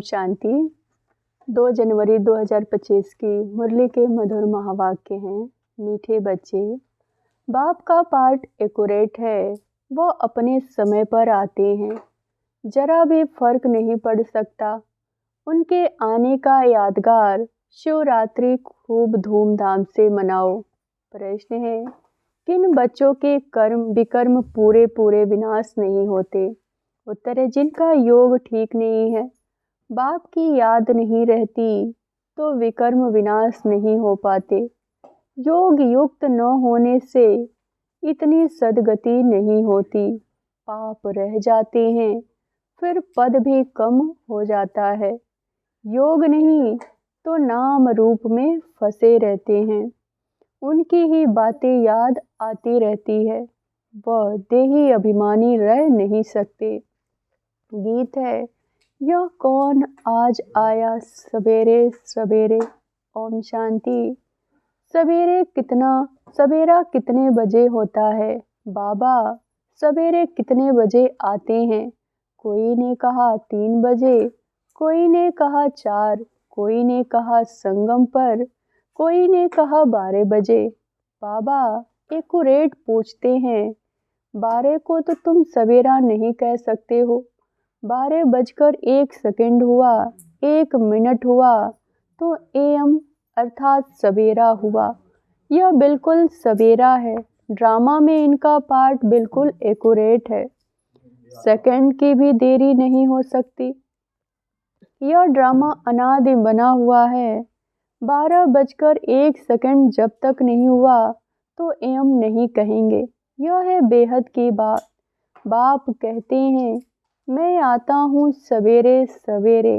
शांति। 2 जनवरी 2025 की मुरली के मधुर महावाक्य हैं। मीठे बच्चे, बाप का पाठ एक्यूरेट है, वो अपने समय पर आते हैं, जरा भी फर्क नहीं पड़ सकता। उनके आने का यादगार शिवरात्रि खूब धूमधाम से मनाओ। प्रश्न है, किन बच्चों के कर्म विकर्म पूरे पूरे विनाश नहीं होते? उत्तर है, जिनका योग ठीक नहीं है, बाप की याद नहीं रहती, तो विकर्म विनाश नहीं हो पाते। योग युक्त न होने से इतनी सदगति नहीं होती, पाप रह जाते हैं, फिर पद भी कम हो जाता है। योग नहीं तो नाम रूप में फंसे रहते हैं, उनकी ही बातें याद आती रहती है, वह देही अभिमानी रह नहीं सकते। गीत है, यह कौन आज आया सवेरे सवेरे। ओम शांति। सवेरा कितने बजे होता है? बाबा सवेरे कितने बजे आते हैं? कोई ने कहा 3 बजे, कोई ने कहा 4, कोई ने कहा संगम पर, कोई ने कहा 12 बजे। बाबा एक्यूरेट पूछते हैं, 12 को तो तुम सवेरा नहीं कह सकते हो। 12:01 हुआ, 1 मिनट हुआ तो एएम अर्थात सवेरा हुआ। यह बिल्कुल सवेरा है। ड्रामा में इनका पार्ट बिल्कुल एक्यूरेट है, सेकंड की भी देरी नहीं हो सकती। यह ड्रामा अनादि बना हुआ है। 12:01 जब तक नहीं हुआ तो एम नहीं कहेंगे। यह है बेहद की बात। बाप कहते हैं, मैं आता हूँ सवेरे सवेरे।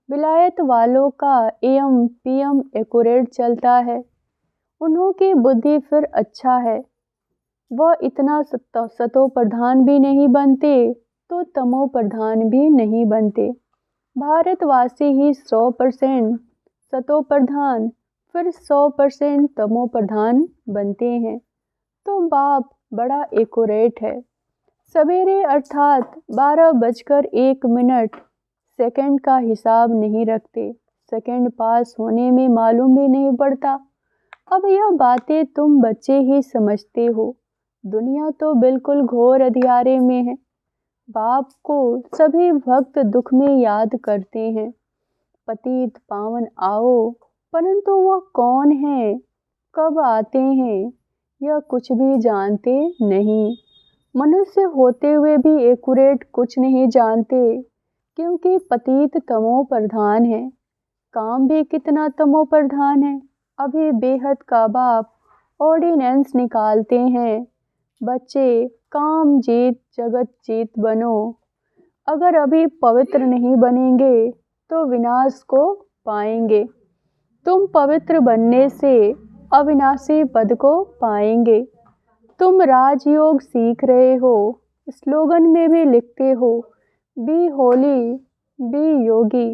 विलायत वालों का एम पीएम एक्यूरेट चलता है, उन्हों की बुद्धि फिर अच्छा है। वह इतना सतो प्रधान भी नहीं बनते तो तमो प्रधान भी नहीं बनते। भारतवासी ही 100% सतो प्रधान फिर 100% तमो प्रधान बनते हैं, तो बाप बड़ा एक्यूरेट है। सवेरे अर्थात 12:01 सेकंड का हिसाब नहीं रखते, सेकंड पास होने में मालूम भी नहीं पड़ता। अब यह बातें तुम बच्चे ही समझते हो, दुनिया तो बिल्कुल घोर अंधियारे में है। बाप को सभी भक्त दुख में याद करते हैं, पतित पावन आओ, परंतु वह कौन है, कब आते हैं, यह कुछ भी जानते नहीं। मनुष्य होते हुए भी एक्यूरेट कुछ नहीं जानते, क्योंकि पतित तमो प्रधान है, काम भी कितना तमो प्रधान है। अभी बेहद का बाप ऑर्डिनेंस निकालते हैं, बच्चे काम जीत जगत जीत बनो। अगर अभी पवित्र नहीं बनेंगे तो विनाश को पाएंगे। तुम पवित्र बनने से अविनाशी पद को पाएंगे। तुम राजयोग सीख रहे हो, स्लोगन में भी लिखते हो, बी होली बी योगी।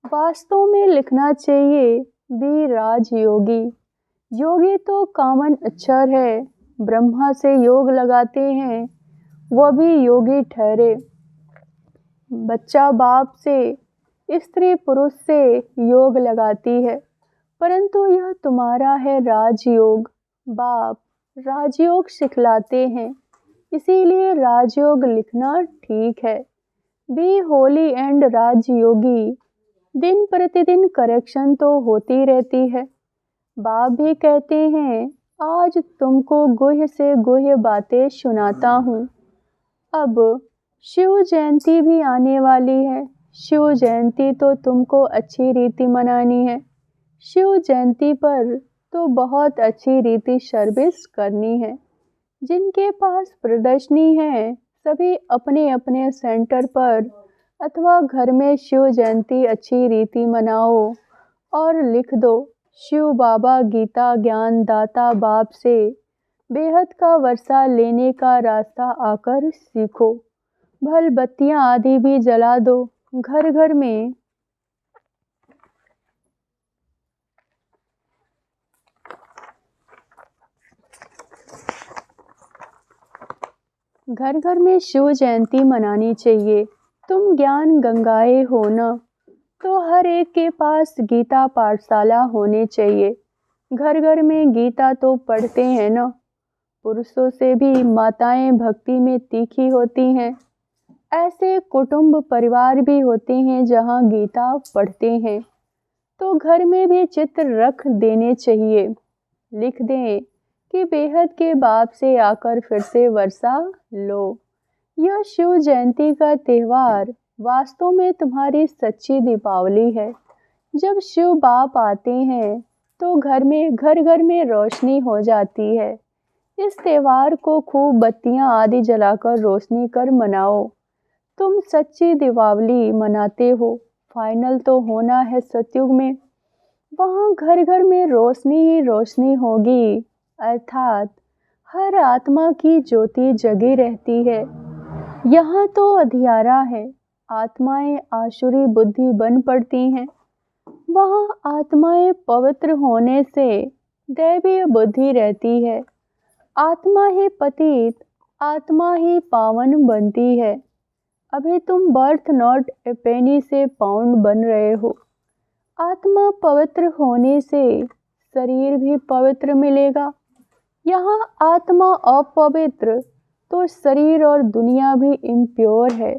वास्तव में लिखना चाहिए बी राजयोगी। योगी तो कॉमन अक्षर है, ब्रह्मा से योग लगाते हैं, वह भी योगी ठहरे। बच्चा बाप से, स्त्री पुरुष से योग लगाती है, परंतु यह तुम्हारा है राजयोग। बाप राजयोग सिखलाते हैं, इसीलिए राजयोग लिखना ठीक है। Be holy and rajyogi. दिन प्रतिदिन करेक्शन तो होती रहती है। बाप भी कहते हैं, आज तुमको गुह्य से गुह्य बातें सुनाता हूँ। अब शिव जयंती भी आने वाली है। शिव जयंती तो तुमको अच्छी रीति मनानी है। शिव जयंती पर तो बहुत अच्छी रीति सर्विस करनी है। जिनके पास प्रदर्शनी है, सभी अपने अपने सेंटर पर अथवा घर में शिव जयंती अच्छी रीति मनाओ और लिख दो, शिव बाबा गीता ज्ञान दाता बाप से बेहद का वर्षा लेने का रास्ता आकर सीखो। भल बत्तियां आदि भी जला दो घर घर में। घर घर में शिव जयंती मनानी चाहिए। तुम ज्ञान गंगाए हो न, तो हर एक के पास गीता पाठशाला होनी चाहिए। घर घर में गीता तो पढ़ते हैं ना। पुरुषों से भी माताएं भक्ति में तीखी होती हैं। ऐसे कुटुंब परिवार भी होते हैं जहाँ गीता पढ़ते हैं। तो घर में भी चित्र रख देने चाहिए। लिख दें कि बेहद के बाप से आकर फिर से वर्षा लो। यह शिव जयंती का त्यौहार वास्तव में तुम्हारी सच्ची दीपावली है। जब शिव बाप आते हैं तो घर घर में रोशनी हो जाती है। इस त्यौहार को खूब बत्तियां आदि जलाकर रोशनी कर मनाओ। तुम सच्ची दीपावली मनाते हो। फाइनल तो होना है सतयुग में। वहाँ घर घर में रोशनी ही रोशनी होगी, अर्थात हर आत्मा की ज्योति जगी रहती है। यहाँ तो अंधियारा है। आत्माएं आसुरी बुद्धि बन पड़ती हैं। वहाँ आत्माएं पवित्र होने से दैवीय बुद्धि रहती है। आत्मा ही पतित, आत्मा ही पावन बनती है। अभी तुम बर्थ नॉट ए पेनी से पाउंड बन रहे हो। आत्मा पवित्र होने से शरीर भी पवित्र मिलेगा। यहाँ आत्मा अपवित्र तो शरीर और दुनिया भी इम्प्योर है।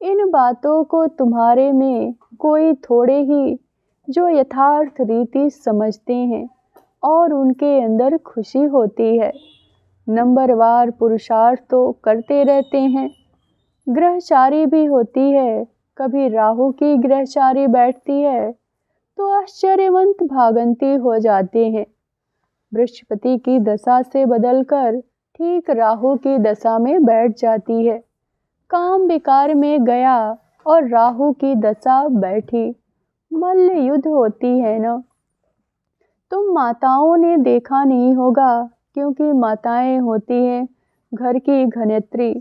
इन बातों को तुम्हारे में कोई थोड़े ही जो यथार्थ रीति समझते हैं और उनके अंदर खुशी होती है। नंबरवार पुरुषार्थ तो करते रहते हैं। ग्रहचारी भी होती है। कभी राहु की ग्रहचारी बैठती है तो आश्चर्यवंत भागंती हो जाते हैं। बृहस्पति की दशा से बदलकर ठीक राहु की दशा में बैठ जाती है। काम विकार में गया और राहु की दशा बैठी। मल्ल युद्ध होती है ना। तुम माताओं ने देखा नहीं होगा क्योंकि माताएं होती हैं घर की घनेत्री।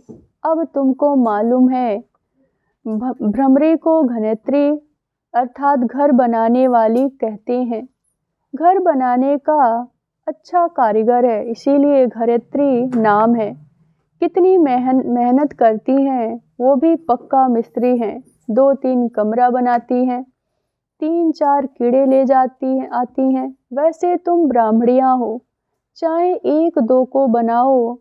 अब तुमको मालूम है भ्रमरी को घनेत्री अर्थात घर बनाने वाली कहते हैं। घर बनाने का अच्छा कारीगर है, इसीलिए घरेत्री नाम है। कितनी मेहनत करती हैं, वो भी पक्का मिस्त्री हैं। 2-3 कमरा बनाती हैं, 3-4 कीड़े ले जाती हैं आती हैं। वैसे तुम ब्राह्मणियाँ हो, चाहे 1-2 को बनाओ,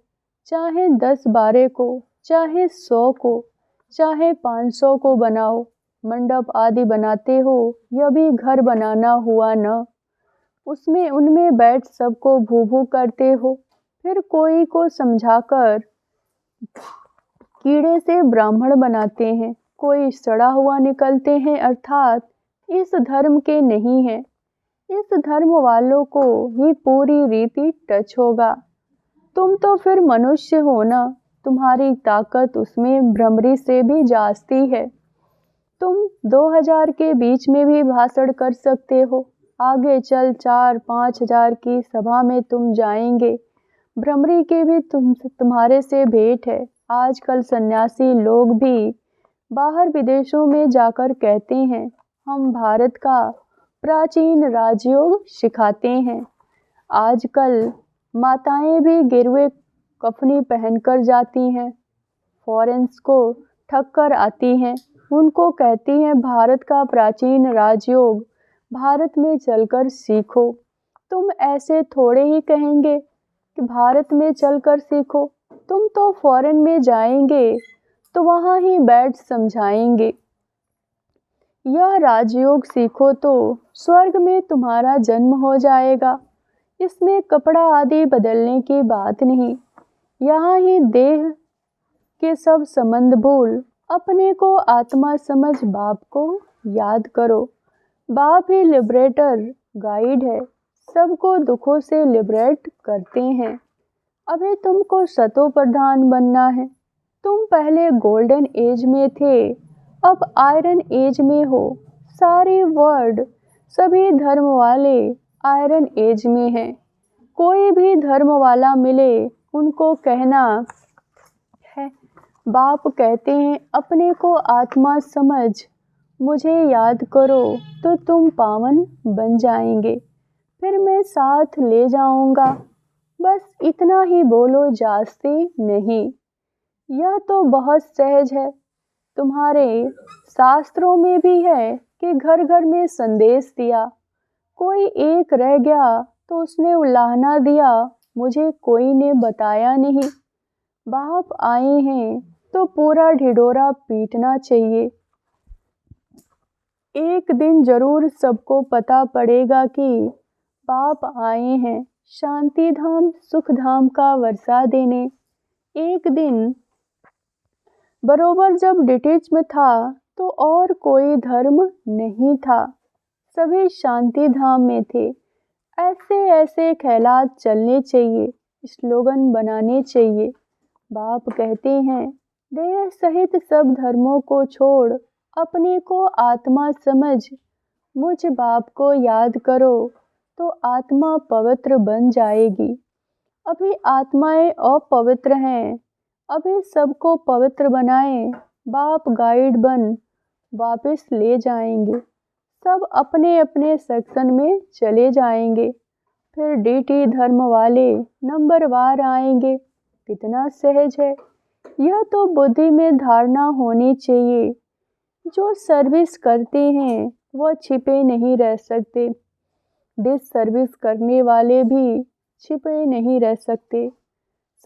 चाहे 10-12 को, चाहे 100 को, चाहे 500 को बनाओ। मंडप आदि बनाते हो, यह भी घर बनाना हुआ न। उसमें उनमें बैठ सबको भू भू करते हो। फिर कोई को समझाकर कीड़े से ब्राह्मण बनाते हैं। कोई सड़ा हुआ निकलते हैं, अर्थात इस धर्म के नहीं है। इस धर्म वालों को ही पूरी रीति टच होगा। तुम तो फिर मनुष्य हो ना। तुम्हारी ताकत उसमें भ्रमरी से भी जास्ती है। तुम 2000 के बीच में भी भाषण कर सकते हो। आगे चल 4-5 हजार की सभा में तुम जाएंगे। भ्रमरी के भी तुम्हारे से भेंट है। आजकल सन्यासी लोग भी बाहर विदेशों में जाकर कहते हैं हम भारत का प्राचीन राजयोग सिखाते हैं। आजकल माताएं भी गिरवे कफनी पहनकर जाती हैं। फॉरेन्स को ठग कर आती हैं। उनको कहती हैं भारत का प्राचीन राजयोग भारत में चलकर सीखो। तुम ऐसे थोड़े ही कहेंगे कि भारत में चलकर सीखो। तुम तो फॉरेन में जाएंगे तो वहाँ ही बैठ समझाएंगे। यह राजयोग सीखो तो स्वर्ग में तुम्हारा जन्म हो जाएगा। इसमें कपड़ा आदि बदलने की बात नहीं। यहाँ ही देह के सब संबंध भूल अपने को आत्मा समझ बाप को याद करो। बाप ही लिबरेटर गाइड है, सबको दुखों से लिबरेट करते हैं। अभी तुमको सतो प्रधान बनना है। तुम पहले गोल्डन एज में थे, अब आयरन एज में हो। सारे वर्ड सभी धर्म वाले आयरन एज में हैं। कोई भी धर्म वाला मिले उनको कहना है बाप कहते हैं अपने को आत्मा समझ मुझे याद करो तो तुम पावन बन जाएंगे। फिर मैं साथ ले जाऊंगा। बस इतना ही बोलो, जास्ती नहीं। यह तो बहुत सहज है। तुम्हारे शास्त्रों में भी है कि घर घर में संदेश दिया, कोई एक रह गया तो उसने उलाहना दिया, मुझे कोई ने बताया नहीं। बाप आए हैं तो पूरा ढिढोरा पीटना चाहिए। एक दिन जरूर सबको पता पड़ेगा कि बाप आए हैं शांति धाम सुख धाम का वर्षा देने। एक दिन बरोबर जब ब्रिटिश में था तो और कोई धर्म नहीं था, सभी शांति धाम में थे। ऐसे ऐसे ख्यालात चलने चाहिए, स्लोगन बनाने चाहिए। बाप कहते हैं देह सहित सब धर्मों को छोड़ अपने को आत्मा समझ मुझ बाप को याद करो तो आत्मा पवित्र बन जाएगी। अभी आत्माएं अपवित्र हैं, अभी सबको पवित्र बनाएं। बाप गाइड बन वापस ले जाएंगे, सब अपने अपने सेक्शन में चले जाएंगे। फिर डीटी धर्म वाले नंबरवार आएंगे। कितना सहज है, यह तो बुद्धि में धारणा होनी चाहिए। जो सर्विस करते हैं वह छिपे नहीं रह सकते, डिस सर्विस करने वाले भी छिपे नहीं रह सकते।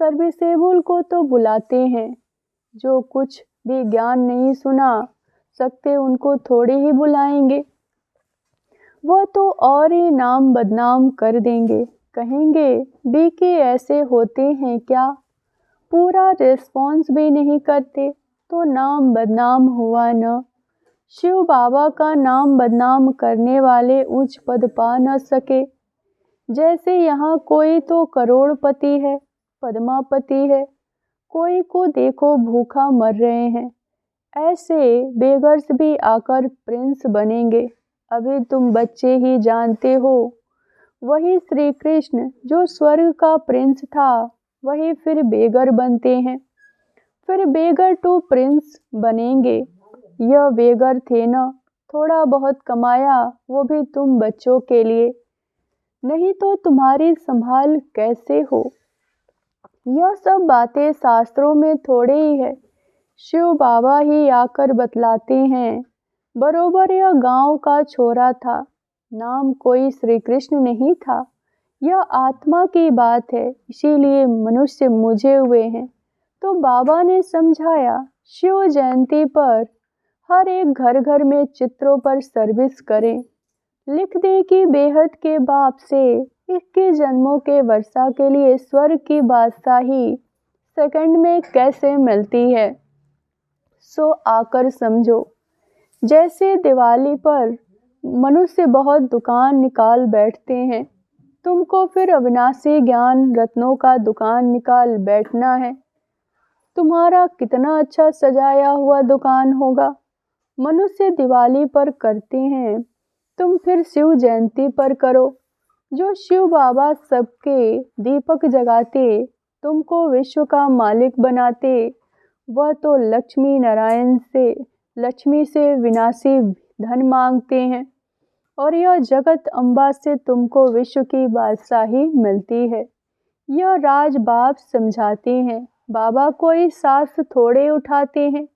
सर्विसेबल को तो बुलाते हैं, जो कुछ भी ज्ञान नहीं सुना सकते उनको थोड़े ही बुलाएंगे। वह तो और ही नाम बदनाम कर देंगे, कहेंगे बीके ऐसे होते हैं क्या, पूरा रिस्पॉन्स भी नहीं करते तो नाम बदनाम हुआ न। शिव बाबा का नाम बदनाम करने वाले उच्च पद पा न सके। जैसे यहाँ कोई तो करोड़पति है, पद्मापति है, कोई को देखो भूखा मर रहे हैं, ऐसे बेगर्स भी आकर प्रिंस बनेंगे। अभी तुम बच्चे ही जानते हो, वही श्री कृष्ण जो स्वर्ग का प्रिंस था वही फिर बेगर बनते हैं, फिर बेगर टू प्रिंस बनेंगे। यह बेगर थे न, थोड़ा बहुत कमाया वो भी तुम बच्चों के लिए, नहीं तो तुम्हारी संभाल कैसे हो। यह सब बातें शास्त्रों में थोड़े ही है, शिव बाबा ही आकर बतलाते हैं। बरोबर यह गांव का छोरा था, नाम कोई श्री कृष्ण नहीं था। यह आत्मा की बात है, इसीलिए मनुष्य मुझे हुए हैं। तो बाबा ने समझाया शिव जयंती पर हर एक घर घर में चित्रों पर सर्विस करें, लिख दे कि बेहद के बाप से 21 जन्मों के वर्षा के लिए स्वर्ग की बादशाही सेकंड में कैसे मिलती है, सो आकर समझो। जैसे दिवाली पर मनुष्य बहुत दुकान निकाल बैठते हैं, तुमको फिर अविनाशी ज्ञान रत्नों का दुकान निकाल बैठना है। तुम्हारा कितना अच्छा सजाया हुआ दुकान होगा। मनुष्य दिवाली पर करते हैं, तुम फिर शिव जयंती पर करो। जो शिव बाबा सबके दीपक जगाते, तुमको विश्व का मालिक बनाते, वह तो लक्ष्मी नारायण से लक्ष्मी से विनाशी धन मांगते हैं, और यह जगत अम्बा से तुमको विश्व की बादशाही मिलती है। यह राज बाप समझाते हैं, बाबा कोई सास थोड़े उठाते हैं।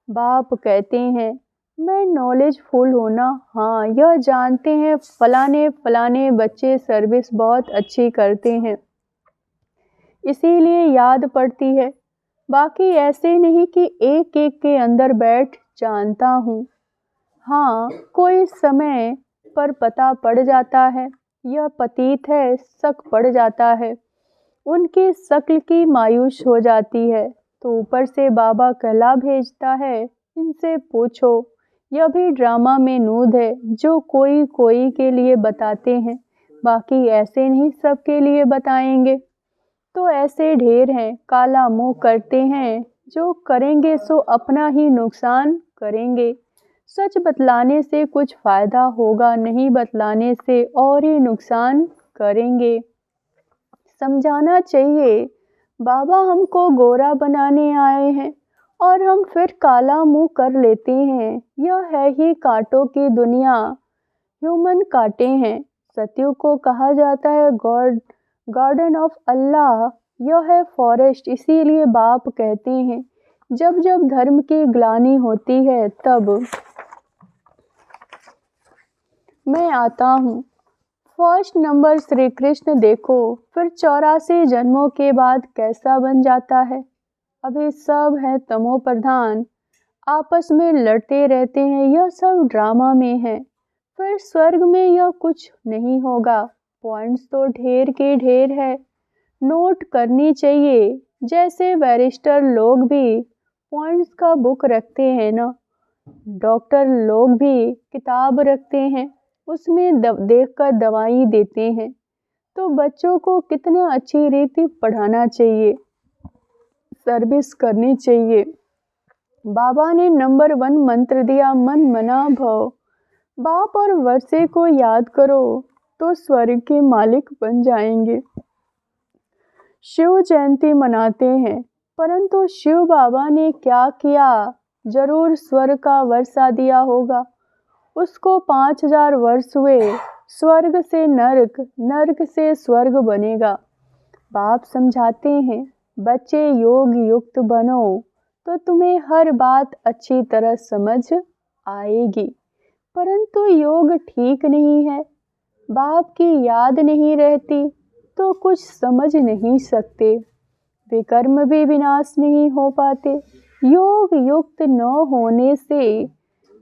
बाप कहते हैं मैं नॉलेजफुल हूँ ना, हाँ यह जानते हैं फलाने फलाने बच्चे सर्विस बहुत अच्छी करते हैं, इसीलिए याद पड़ती है। बाकी ऐसे नहीं कि एक एक के अंदर बैठ जानता हूँ। हाँ कोई समय पर पता पड़ जाता है, यह पतित है, शक पड़ जाता है, उनकी शक्ल की मायूस हो जाती है, तो ऊपर से बाबा कहला भेजता है इनसे पूछो। यह भी ड्रामा में नूद है, जो कोई कोई के लिए बताते हैं, बाकी ऐसे नहीं सबके लिए बताएंगे। तो ऐसे ढेर हैं, काला मुंह करते हैं, जो करेंगे सो अपना ही नुकसान करेंगे। सच बतलाने से कुछ फ़ायदा होगा, नहीं बतलाने से और ही नुकसान करेंगे। समझाना चाहिए बाबा हमको गोरा बनाने आए हैं और हम फिर काला मुंह कर लेते हैं। यह है ही कांटों की दुनिया, ह्यूमन कांटे हैं। सत्युग को कहा जाता है गार्डन ऑफ अल्लाह, यह है फॉरेस्ट। इसीलिए बाप कहते हैं जब जब धर्म की ग्लानि होती है तब मैं आता हूँ। फर्स्ट नंबर श्री कृष्ण देखो फिर 84 जन्मों के बाद कैसा बन जाता है। अभी सब है तमो प्रधान, आपस में लड़ते रहते हैं, यह सब ड्रामा में है। फिर स्वर्ग में यह कुछ नहीं होगा। पॉइंट्स तो ढेर के ढेर है, नोट करनी चाहिए। जैसे बैरिस्टर लोग भी पॉइंट्स का बुक रखते हैं ना, डॉक्टर लोग भी किताब रखते हैं, उसमें देखकर दवाई देते हैं। तो बच्चों को कितना अच्छी रीति पढ़ाना चाहिए, सर्विस करनी चाहिए। बाबा ने नंबर 1 मंत्र दिया, मन मना भव। बाप और वर्षे को याद करो तो स्वर्ग के मालिक बन जाएंगे। शिव जयंती मनाते हैं, परंतु शिव बाबा ने क्या किया? जरूर स्वर्ग का वर्षा दिया होगा। उसको 5000 वर्ष हुए, स्वर्ग से नरक, नरक से स्वर्ग बनेगा। बाप समझाते हैं, बच्चे योग युक्त बनो तो तुम्हें हर बात अच्छी तरह समझ आएगी। परंतु योग ठीक नहीं है, बाप की याद नहीं रहती तो कुछ समझ नहीं सकते, विकर्म भी विनाश नहीं हो पाते। योग युक्त न होने से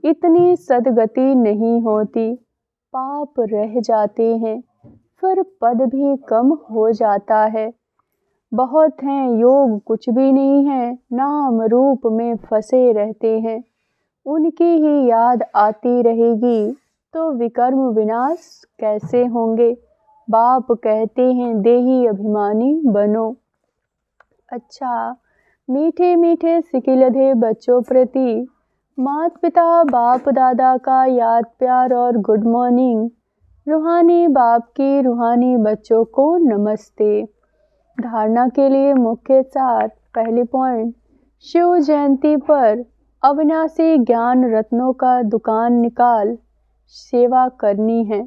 इतनी सदगति नहीं होती, पाप रह जाते हैं, फिर पद भी कम हो जाता है। बहुत हैं योग कुछ भी नहीं है, नाम रूप में फंसे रहते हैं, उनकी ही याद आती रहेगी तो विकर्म विनाश कैसे होंगे। बाप कहते हैं देही अभिमानी बनो। अच्छा, मीठे मीठे सिकिलधे बच्चों प्रति माता पिता बाप दादा का याद प्यार और गुड मॉर्निंग। रूहानी बाप की रूहानी बच्चों को नमस्ते। धारणा के लिए मुख्य सार। पहली पॉइंट, शिव जयंती पर अविनाशी ज्ञान रत्नों का दुकान निकाल सेवा करनी है।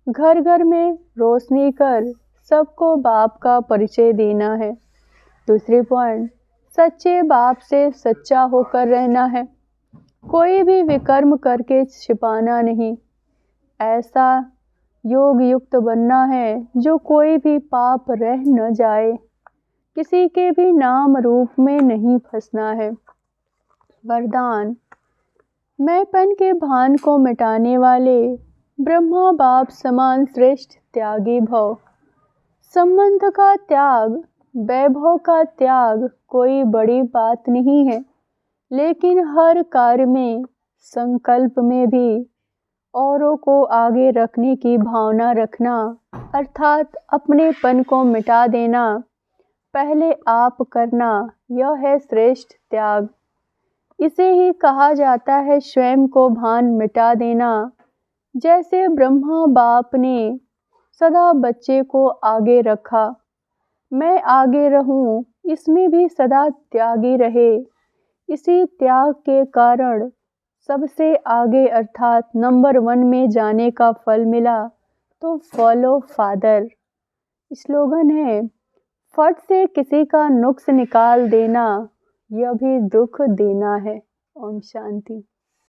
घर घर में रोशनी कर सबको बाप का परिचय देना है। दूसरी पॉइंट, सच्चे बाप से सच्चा होकर रहना है, कोई भी विकर्म करके छिपाना नहीं। ऐसा योग युक्त बनना है जो कोई भी पाप रह न जाए, किसी के भी नाम रूप में नहीं फंसना है। वरदान, मैंपन के भान को मिटाने वाले ब्रह्मा बाप समान श्रेष्ठ त्यागी भव। संबंध का त्याग, वैभव का त्याग कोई बड़ी बात नहीं है, लेकिन हर कार्य में, संकल्प में भी औरों को आगे रखने की भावना रखना, अर्थात अपनेपन को मिटा देना, पहले आप करना, यह है श्रेष्ठ त्याग। इसे ही कहा जाता है स्वयं को भान मिटा देना। जैसे ब्रह्मा बाप ने सदा बच्चे को आगे रखा, मैं आगे रहूं, इसमें भी सदा त्यागी रहे। इसी त्याग के कारण सबसे आगे अर्थात नंबर 1 में जाने का फल मिला। तो फॉलो फादर स्लोगन है, फट से किसी का नुक्स निकाल देना, यह भी दुख देना है। ओम शांति।